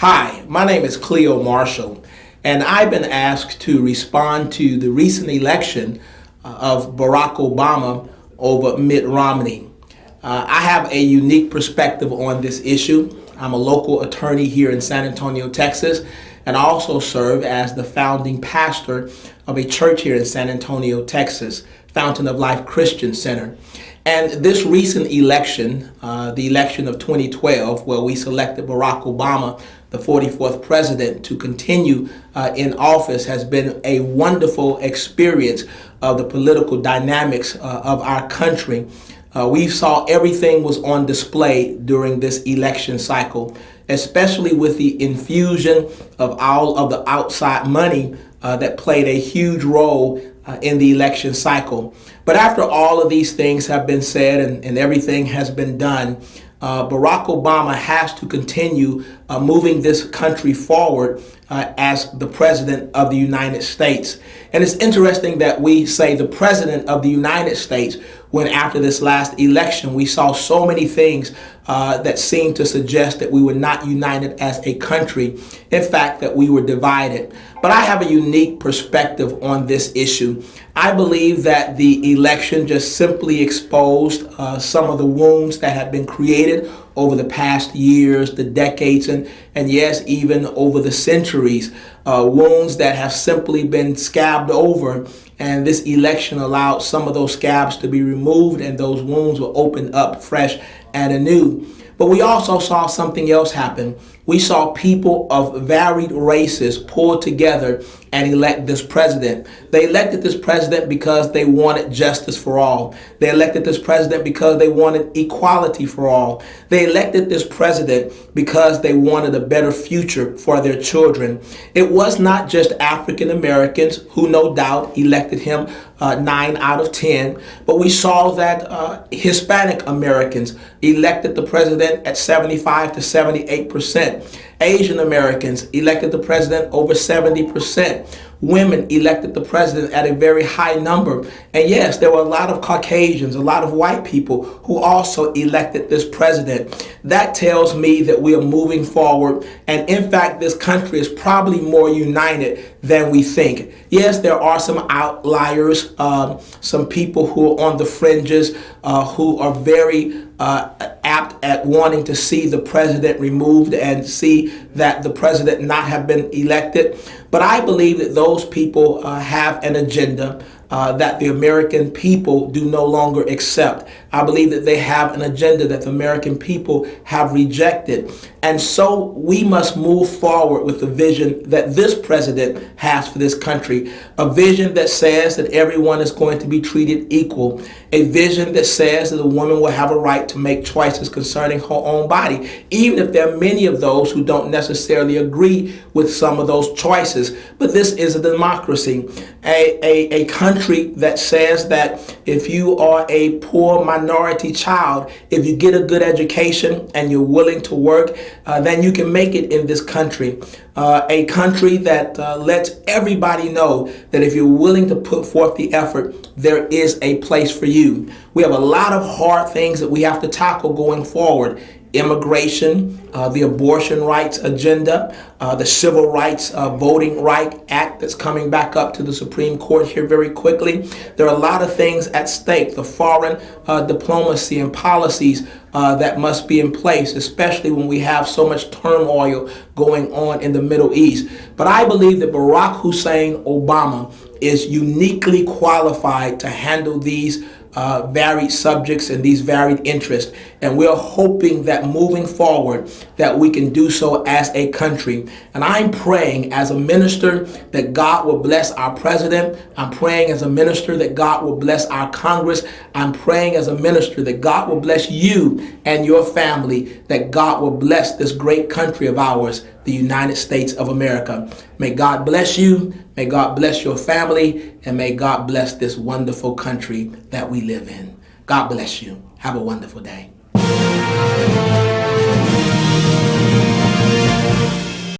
Hi, my name is Cleo Marshall, and I've been asked to respond to the recent election of Barack Obama over Mitt Romney. I have a unique perspective on this issue. I'm a local attorney here in San Antonio, Texas, and I also serve as the founding pastor of a church here in San Antonio, Texas, Fountain of Life Christian Center. And this recent election, the election of 2012, where we selected Barack Obama, the 44th president, to continue in office, has been a wonderful experience of the political dynamics of our country. We saw everything was on display during this election cycle, especially with the infusion of all of the outside money that played a huge role in the election cycle. But after all of these things have been said and everything has been done, Barack Obama has to continue moving this country forward as the President of the United States. And it's interesting that we say the President of the United States when after this last election we saw so many things that seemed to suggest that we were not united as a country. In fact, that we were divided. But I have a unique perspective on this issue. I believe that the election just simply exposed some of the wounds that have been created over the past years, the decades, and yes, even over the centuries. Wounds that have simply been scabbed over, and this election allowed some of those scabs to be removed and those wounds were opened up fresh and anew. But we also saw something else happen. We saw people of varied races pull together and elect this president. They elected this president because they wanted justice for all. They elected this president because they wanted equality for all. They elected this president because they wanted a better future for their children. It was not just African Americans who no doubt elected him 9 out of 10, but we saw that Hispanic Americans elected the president at 75 to 78%. Asian Americans elected the president over 70%. Women elected the president at a very high number. And yes, there were a lot of Caucasians, a lot of white people who also elected this president. That tells me that we are moving forward. And in fact, this country is probably more united than we think. Yes, there are some outliers, some people who are on the fringes, who are very apt at wanting to see the president removed and see that the president not have been elected. But I believe that those people have an agenda that the American people do no longer accept. I believe that they have an agenda that the American people have rejected. And so we must move forward with the vision that this president has for this country. A vision that says that everyone is going to be treated equal. A vision that says that a woman will have a right to make choices concerning her own body, even if there are many of those who don't necessarily agree with some of those choices. But this is a democracy, a country that says that if you are a poor minority child, if you get a good education and you're willing to work, then you can make it in this country. A country that lets everybody know that if you're willing to put forth the effort, there is a place for you. We have a lot of hard things that we have to tackle going forward. Immigration, the abortion rights agenda, the Civil Rights Voting Right Act that's coming back up to the Supreme Court here very quickly. There are a lot of things at stake. The foreign diplomacy and policies that must be in place, especially when we have so much turmoil going on in the Middle East. But I believe that Barack Hussein Obama is uniquely qualified to handle these varied subjects and these varied interests. And we're hoping that moving forward that we can do so as a country. And I'm praying as a minister that God will bless our president. I'm praying as a minister that God will bless our Congress. I'm praying as a minister that God will bless you and your family, that God will bless this great country of ours, the United States of America. May God bless you. May God bless your family, and may God bless this wonderful country that we live in. God bless you. Have a wonderful day.